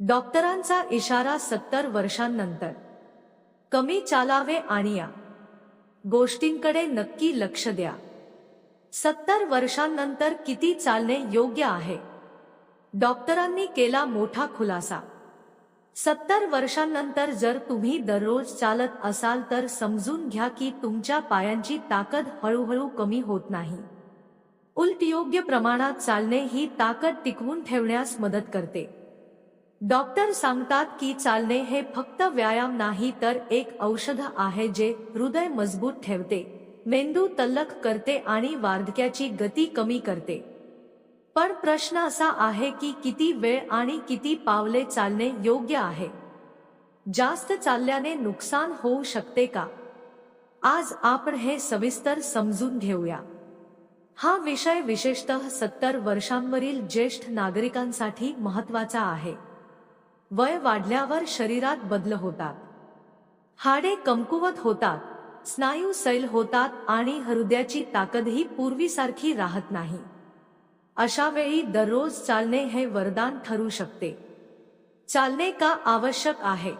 डॉक्टरांचा इशारा 70 वर्षांनंतर कमी चालावे आणि या गोष्टींकडे नक्की लक्ष द्या. 70 वर्षांनंतर किती चालणे योग्य आहे? डॉक्टरांनी केला मोठा खुलासा. 70 वर्षांनंतर जर तुम्ही दररोज चालत असाल तर समजून घ्या की तुमच्या पायांची ताकद हळूहळू कमी होत नाही. उलट योग्य प्रमाणात चालणे ही ताकद टिकवून ठेवण्यास मदत करते. डॉक्टर सांगतात की चालणे हे फक्त व्यायाम नाही तर एक औषध आहे जे हृदय मजबूत ठेवते, मेंदू तल्लख करते आणि वार्धक्याची गती कमी करते. पण प्रश्न असा आहे की किती वेळ आणि किती पावले चालणे योग्य आहे? जास्त चालल्याने नुकसान होऊ शकते का? आज आपण हे सविस्तर समजून घेऊया. हा विषय विशेषतः 70 वर्षांवरील ज्येष्ठ नागरिकांसाठी महत्त्वाचा आहे. वय वाढल्यावर शरीरात बदल होतात, हाडे कमकुवत होतात, स्नायू सैल होतात आणि हृदयाची ताकदही पूर्वीसारखी राहत नाही. अशा वेळी दररोज चालणे हे वरदान ठरू शकते. चालणे का आवश्यक आहे?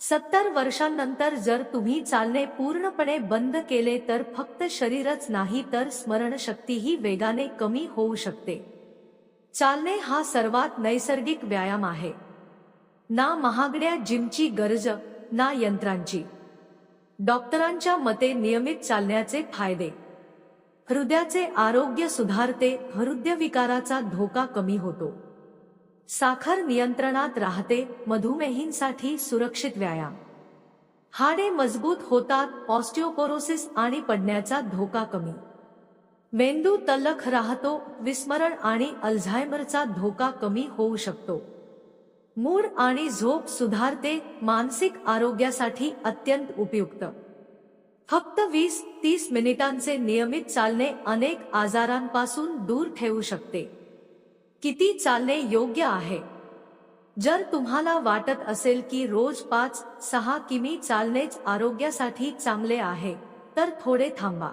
70 वर्षांनंतर जर तुम्ही चालणे पूर्णपणे बंद केले तर फक्त शरीरच नाही तर स्मरणशक्तीही वेगाने कमी होऊ शकते. चालणे हा सर्वात नैसर्गिक व्यायाम आहे. ना महागड्या जिमची गरज, ना यंत्रांची. डॉक्टरांच्या मते नियमित चालण्याचे फायदे: हृदयाचे आरोग्य सुधारते, हृदयविकाराचा धोका कमी होतो, साखर नियंत्रणात राहते, मधुमेहींसाठी सुरक्षित व्यायाम, हाडे मजबूत होतात, ऑस्टिओपोरोसिस आणि पडण्याचा धोका कमी, मेंदू तल्लख राहतो, विस्मरण आणि अल्झायमरचा धोका कमी होऊ शकतो, मूड आणि झोप सुधारते, मानसिक आरोग्यासाठी अत्यंत उपयुक्त. फक्त 20-30 मिनिटांचे नियमित चालणे अनेक आजारांपासून दूर ठेवू शकते. किती चालणे योग्य आहे? जर तुम्हाला वाटत असेल की रोज 5-6 किमी चालणेच आरोग्यासाठी चांगले आहे, तर थोडे थांबा.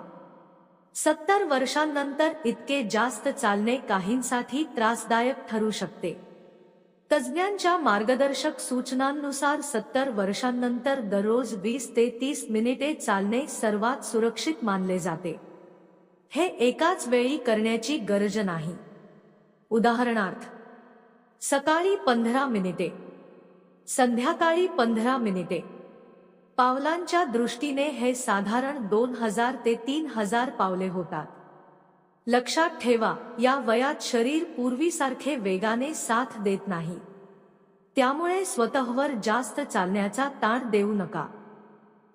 70 वर्षांनंतर इतके जास्त चालणे काहींसाठी त्रासदायक ठरू शकते. तज्ज्ञांच्या मार्गदर्शक सूचनांनुसार 70 वर्षांनंतर दररोज 20 ते 30 मिनिटे चालणे सर्वात सुरक्षित मानले जाते. हे एकाच वेळी करण्याची गरज नाही. उदाहरणार्थ, सकाळी 15 मिनिटे, संध्याकाळी 15 मिनिटे. पावलांच्या दृष्टीने हे साधारण 2000 ते 3000 पावले होतात. लक्षात ठेवा, या वयात शरीर पूर्वीसारखे वेगाने साथ देत नाही. त्यामुळे स्वतःवर जास्त चालण्याचा ताण देऊ नका.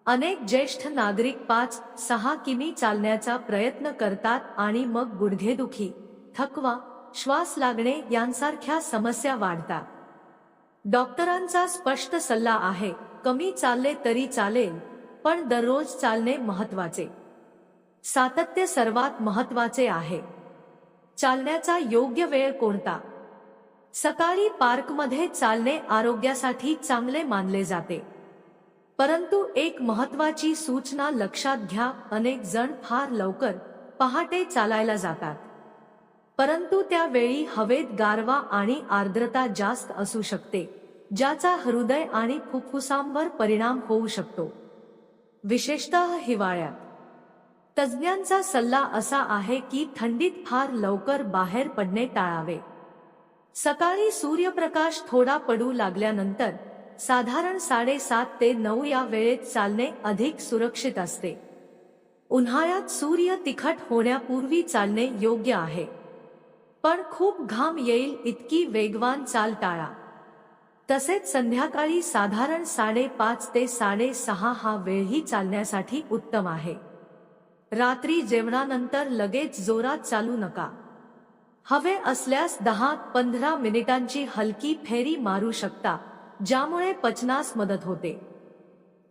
अनेक ज्येष्ठ नागरिक 5-6 किमी चालण्याचा प्रयत्न करतात आणि मग गुडघेदुखी, थकवा, श्वास लागणे यांसारख्या समस्या वाढतात. डॉक्टरांचा स्पष्ट सल्ला आहे, कमी चालले तरी चालेल, पण दररोज चालणे महत्त्वाचे. सातत्य सर्वात महत्त्वाचे आहे. चालण्याचा योग्य वेळ कोणता? सकाळी पार्कमध्ये चालणे आरोग्यासाठी चांगले मानले जाते. परंतु एक महत्त्वाची सूचना लक्षात घ्या, अनेक जण फार लवकर पहाटे चालायला जातात. परंतु त्यावेळी हवेत गारवा आणि आर्द्रता जास्त असू शकते, ज्याचा हृदय आणि फुफ्फुसांवर परिणाम होऊ शकतो, विशेषतः हिवाळ्यात. तज्ज्ञांचा सल्ला असा आहे की थंडीत फार लवकर बाहेर पडणे टाळावे. सकाळी सूर्यप्रकाश थोडा पडू लागल्यानंतर साधारण 7:30 ते 9 या वेळेत चालणे अधिक सुरक्षित असते. उन्हाळ्यात सूर्य तिखट होण्यापूर्वी चालणे योग्य आहे. पण खूप घाम येईल इतकी वेगवान चाल टाळा. तसेच संध्याकाळी साधारण 5:30 ते 6:30 हा वेळही चालण्यासाठी उत्तम आहे. रात्री जेवणानंतर लगेच जोरात चालू नका. हवे असल्यास 10-15 मिनिटांची हलकी फेरी मारू शकता, ज्यामुळे पचनास मदत होते.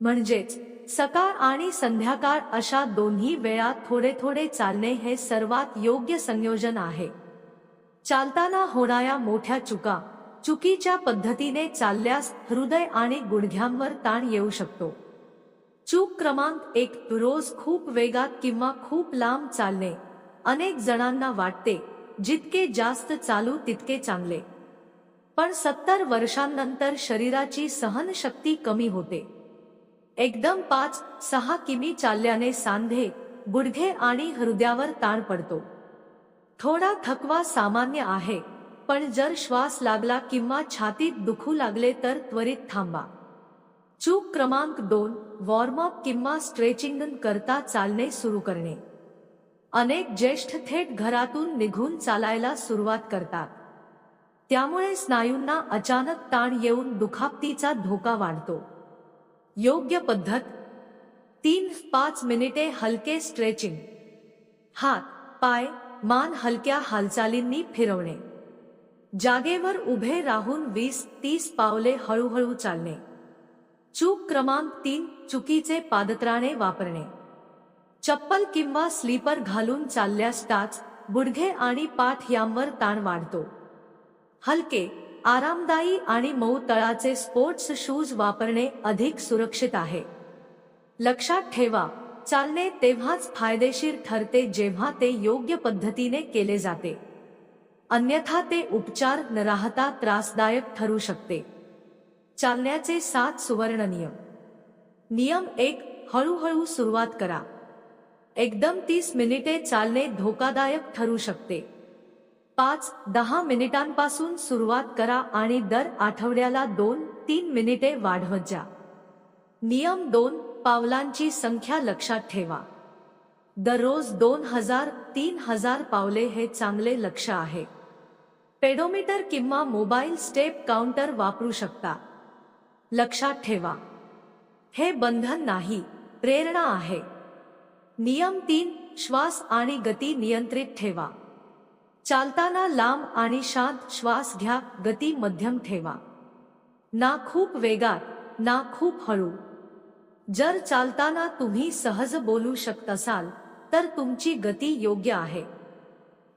म्हणजेच सकाळ आणि संध्याकाळ अशा दोन्ही वेळात थोडे थोडे चालणे हे सर्वात योग्य संयोजन आहे. चालताना होणाऱ्या मोठ्या चुकीच्या पद्धतीने चालल्यास हृदय आणि गुडघ्यांवर ताण येऊ शकतो. चूक क्रमांक 1: रोज खूप वेगात किंवा खूप लांब चालणे. अनेक जणांना वाटते जितके जास्त चालू तितके चांगले. पण 70 वर्षांनंतर शरीराची सहनशक्ती कमी होते. एकदम 5-6 किमी चालल्याने सांधे, गुडघे आणि हृदयावर ताण पडतो. थोडा थकवा सामान्य आहे, पण जर श्वास लागला किंवा छातीत दुखू लागले तर त्वरित थांबा. चूक क्रमांक 2, वॉर्मअप किंवा स्ट्रेचिंग करता चालणे सुरू करणे. अनेक ज्येष्ठ थेट घरातून निघून चालायला सुरुवात करतात. त्यामुळे स्नायूंना अचानक ताण येऊन दुखापतीचा धोका वाढतो. योग्य पद्धत: 3-5 मिनिटे हलके स्ट्रेचिंग. हात, पाय, मान हलक्या हालचालींनी फिरवणे. जागेवर उभे राहून 20-30 पावले हळूहळू चालणे. चूक क्रमांक 3, चुकीचे पादत्राणे वापरणे. चप्पल किंवा स्लीपर घालून चालल्यास टाच, गुडघे आणि पाठ यांवर ताण वाढतो. हलके, आरामदायी आणि मऊ तळाचे स्पोर्ट्स शूज वापरणे अधिक सुरक्षित आहे. लक्षात ठेवा, चालणे तेव्हाच फायदेशीर ठरते जेव्हा ते योग्य पद्धतीने केले जाते. अन्यथा ते उपचार न राहता त्रासदायक ठरू शकते. चालण्याचे 7 सुवर्ण नियम. नियम 1, हळूहळू सुरुवात करा. एकदम 30 मिनिटे चालणे धोकादायक ठरू शकते. 5-10 मिनिटांपासून सुरुवात करा आणि दर आठवड्याला 2-3 मिनिटे वाढवत जा. नियम 2, पावलांची संख्या लक्षात ठेवा. दररोज 2000-3000 पावले हे चांगले लक्ष्य आहे. पेडोमीटर किंवा मोबाईल स्टेप काउंटर वापरू शकता. लक्षात ठेवा, हे बंधन नाही, प्रेरणा आहे. नियम 3, श्वास आणि गती नियंत्रित ठेवा. चालताना लांब आणि शांत श्वास घ्या. गती मध्यम ठेवा. ना खूप वेगात, ना खूप हळू. जर चालताना तुम्ही सहज बोलू शकत असाल तर तुमची गती योग्य आहे.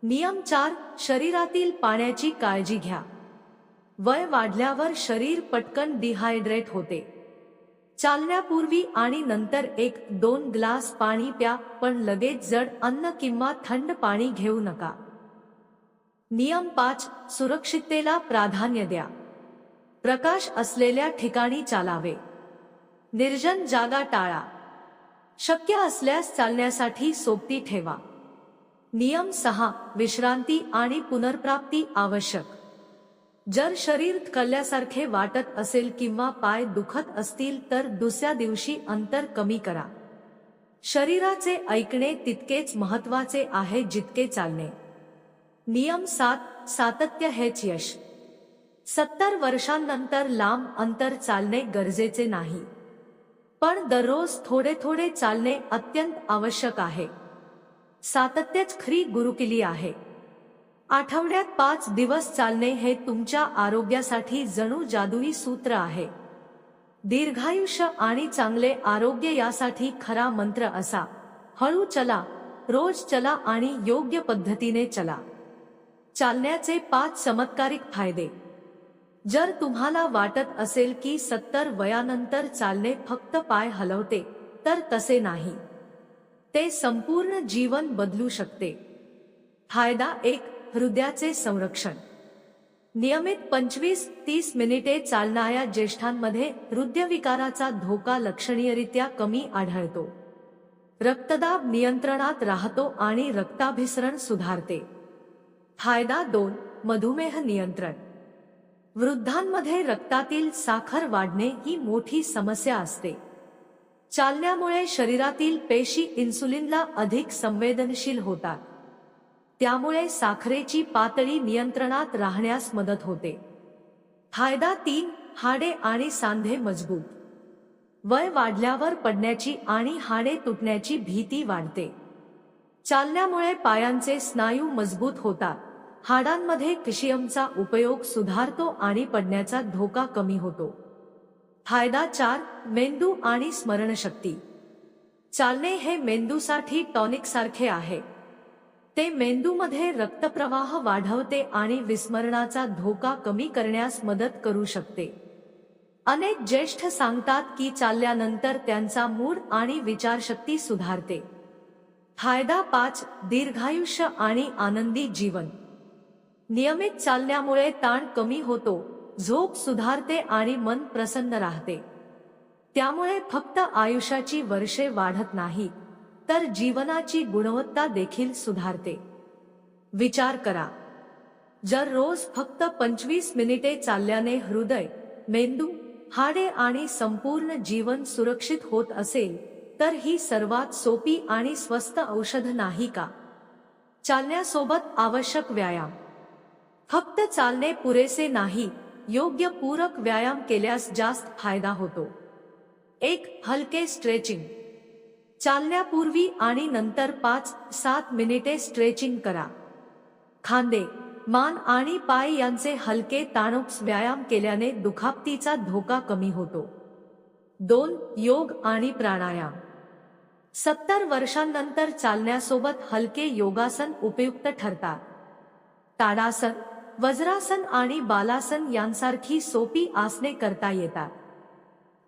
नियम 4, शरीरातील पाण्याची काळजी घ्या. वय वाढल्यावर शरीर पटकन डिहायड्रेट होते. चालण्यापूर्वी आणि नंतर 1-2 ग्लास पाणी प्या, पण लगेच जड अन्न किंवा थंड पाणी घेऊ नका. नियम 5, सुरक्षिततेला प्राधान्य द्या. प्रकाश असलेल्या ठिकाणी चालावे. निर्जन जागा टाळा. शक्य असल्यास चालण्यासाठी सोबती ठेवा. नियम 6, विश्रांती आणि पुनर्प्राप्ती आवश्यक. जर शरीर थकल्यासारखे वाटत असेल किंवा पाय दुखत असतील तर दुसऱ्या दिवशी अंतर कमी करा. शरीराचे ऐकणे तितकेच महत्त्वाचे आहे जितके चालणे. नियम 7, सातत्य हेच यश. 70 वर्षांनंतर लांब अंतर चालणे गरजेचे नाही, पण दररोज थोडे थोडे चालणे अत्यंत आवश्यक आहे. सातत्यच खरी गुरुकिल्ली आहे. आठवड्यात 5 दिवस चालणे हे तुमच्या आरोग्यासाठी जणू जादुई सूत्र आहे. दीर्घायुष्य आणि चांगले आरोग्य यासाठी खरा मंत्र असा: हळू चला, रोज चला आणि योग्य पद्धतीने चला. चालण्याचे 5 चमत्कारिक फायदे. जर तुम्हाला वाटत असेल की 70 वयानंतर चालणे फक्त पाय हलवते, तर तसे नाही. ते संपूर्ण जीवन बदलू शकते. फायदा 1, हृदयाचे संरक्षण. नियमित 25-30 मिनिटे चालणाऱ्या ज्येष्ठांमध्ये हृदयविकाराचा धोका लक्षणीयरित्या कमी आढळतो. रक्तदाब नियंत्रणात राहतो आणि रक्ताभिसरण सुधारते. फायदा 2, मधुमेह नियंत्रण. वृद्धांमध्ये रक्तातील साखर वाढणे ही मोठी समस्या असते. चालण्यामुळे शरीरातील पेशी इन्सुलिनला अधिक संवेदनशील होतात. त्यामुळे साखरेची पातळी नियंत्रणात राहण्यास मदत होते. फायदा 3, हाडे आणि सांधे मजबूत. वय वाढल्यावर पडण्याची आणि हाडे तुटण्याची भीती वाढते. चालण्यामुळे पायांचे स्नायू मजबूत होतात, हाडांमध्ये कॅल्शियमचा उपयोग सुधारतो आणि पडण्याचा धोका कमी होतो. फायदा 4, मेंदू आणि स्मरणशक्ती. चालणे हे मेंदूसाठी टॉनिक सारखे आहे. ते मेंदूमध्ये रक्तप्रवाह वाढवते आणि विस्मरणाचा धोका कमी करण्यास मदत करू शकते. अनेक ज्येष्ठ सांगतात की चालल्यानंतर त्यांचा मूड आणि विचारशक्ती सुधारते. फायदा 5, दीर्घायुष्य आणि आनंदी जीवन. नियमित चालण्यामुळे ताण कमी होतो, झोप सुधारते आणि मन प्रसन्न राहते. त्यामुळे फक्त आयुष्याची वर्षे वाढत नाहीत, तर जीवनाची गुणवत्ता देखील सुधारते. विचार करा, जर रोज फक्त 25 मिनिटे चालल्याने हृदय, मेंदू, हाडे आणि संपूर्ण जीवन सुरक्षित होत असेल, तर ही सर्वात सोपी आणि स्वस्त औषध नाही का? चालण्यासोबत आवश्यक व्यायाम. फक्त चालणे पुरेसे नाही, योग्य पूरक व्यायाम केल्यास जास्त फायदा होतो. 1. हलके स्ट्रेचिंग. चालण्यापूर्वी आणि नंतर 5-7 मिनिटे स्ट्रेचिंग करा. खांदे, मान आणि पाय यांचे हलके ताणूक व्यायाम केल्याने दुखापतीचा धोका कमी होतो. 2. योग आणि प्राणायाम. 70 वर्षांनंतर चालण्यासोबत हलके योगासन उपयुक्त ठरतात. ताडासन, वज्रासन आणि बालासन यांसारखी सोपी आसने करता येतात.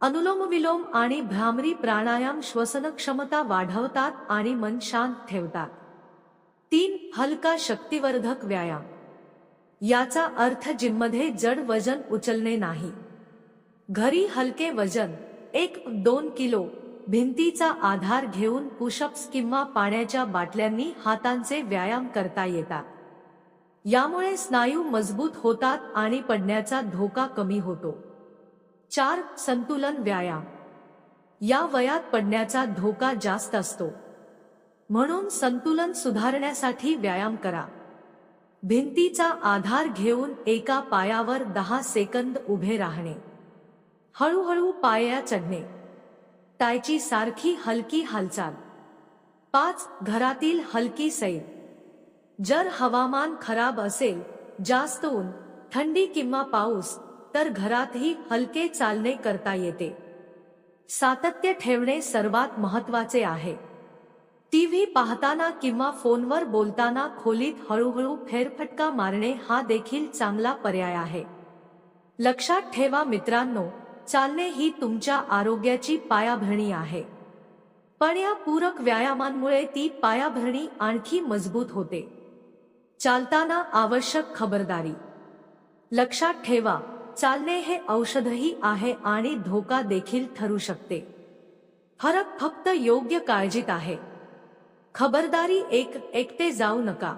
अनुलोम विलोम आणि भ्रामरी प्राणायाम श्वसन क्षमता वाढवतात आणि मन शांत ठेवतात. 3. हलका शक्तिवर्धक व्यायाम. याचा अर्थ जिममध्ये जड वजन उचलणे नाही. घरी हलके वजन 1-2 किलो भिंतीचा आधार घेऊन पुशअप्स किंवा पाण्याच्या बाटल्यांनी हातांचे व्यायाम करता येतात. यामुळे स्नायू मजबूत होतात आणि पडण्याचा धोका कमी होतो. 4. संतुलन व्यायाम. या वयात पडण्याचा धोका जास्त असतो, म्हणून संतुलन सुधारण्यासाठी व्यायाम करा. भिंतीचा आधार घेऊन एका पायावर 10 सेकंद उभे राहणे. हळूहळू पाया चढणे. टायची सारखी हलकी हालचाल. 5. घरातील हलकी सैर. जर हवामान खराब असेल, जास्त ऊन, थंडी किंवा पाऊस, तर घरातही हलके चालणे करता येते. सातत्य ठेवणे सर्वात महत्त्वाचे आहे. टीव्ही पाहताना किंवा फोनवर बोलताना खोलीत हळूहळू फेरफटका मारणे हा देखील चांगला पर्याय आहे. लक्षात ठेवा मित्रांनो, चालणे ही तुमच्या आरोग्याची पायाभरणी आहे, पण या पूरक व्यायामांमुळे ती पायाभरणी आणखी मजबूत होते. चालताना आवश्यक खबरदारी. लक्षात ठेवा, चालणे हे औषधही आहे आणि धोका देखील ठरू शकते. फरक फक्त योग्य काळजीत आहे. खबरदारी 1. एकटे जाऊ नका.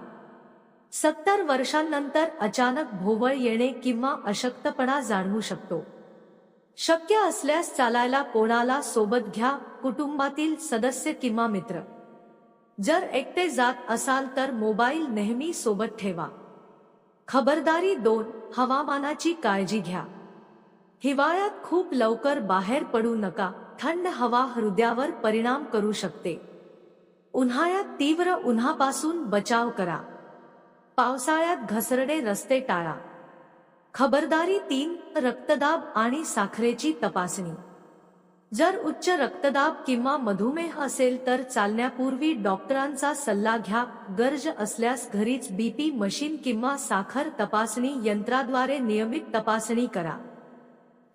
70 वर्षांनंतर अचानक भोवळ येणे किंवा अशक्तपणा जाणवू शकतो. शक्य असल्यास चालायला कोणाला सोबत घ्या, कुटुंबातील सदस्य किंवा मित्र. जर एकटे जात असाल तर मोबाईल नेहमी सोबत ठेवा. खबरदारी 2. हवामानाची काळजी घ्या. हिवाळ्यात खूप लवकर बाहेर पडू नका, थंड हवा हृदयावर परिणाम करू शकते. उन्हाळ्यात तीव्र उन्हापासून बचाव करा. पावसाळ्यात घसरडे रस्ते टाळा. खबरदारी 3. रक्तदाब आणि साखरेची तपासणी. जर उच्च रक्तदाब किंवा मधुमेह असेल तर चालण्यापूर्वी डॉक्टरांचा सल्ला घ्या. गरज असल्यास घरीच बीपी मशीन किंवा साखर तपासणी यंत्राद्वारे नियमित तपासणी करा.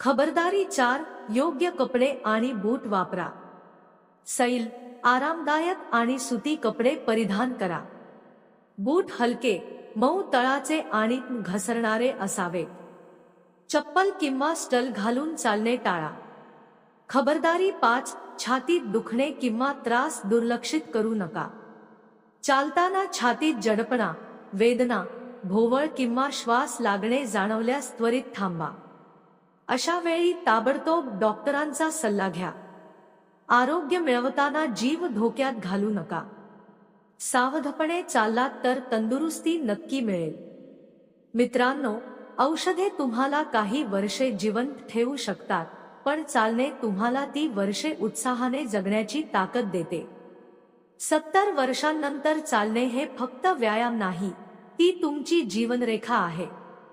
खबरदारी 4. योग्य कपडे आणि बूट वापरा. सैल, आरामदायक आणि सुती कपडे परिधान करा. बूट हलके, मऊ तळाचे आणि घसरणारे असावेत. चप्पल किंवा स्टल घालून चालणे टाळा. खबरदारी 5. छातीत दुखणे किंवा त्रास दुर्लक्षित करू नका. चालताना छातीत जडपणा, वेदना, भोवळ किंवा श्वास लागणे जाणवल्यास त्वरित थांबा. अशा वेळी ताबडतोब डॉक्टरांचा सल्ला घ्या. आरोग्य मिळवताना जीव धोक्यात घालू नका. सावधपणे चाललात तर तंदुरुस्ती नक्की मिळेल. मित्रांनो, औषधे तुम्हाला काही वर्षे जिवंत ठेवू शकतात, पण चालणे तुम्हाला ती वर्षे उत्साहाने जगण्याची ताकद देते. 70 वर्षांनंतर चालणे हे फक्त व्यायाम नाही, ती तुमची जीवनरेखा आहे.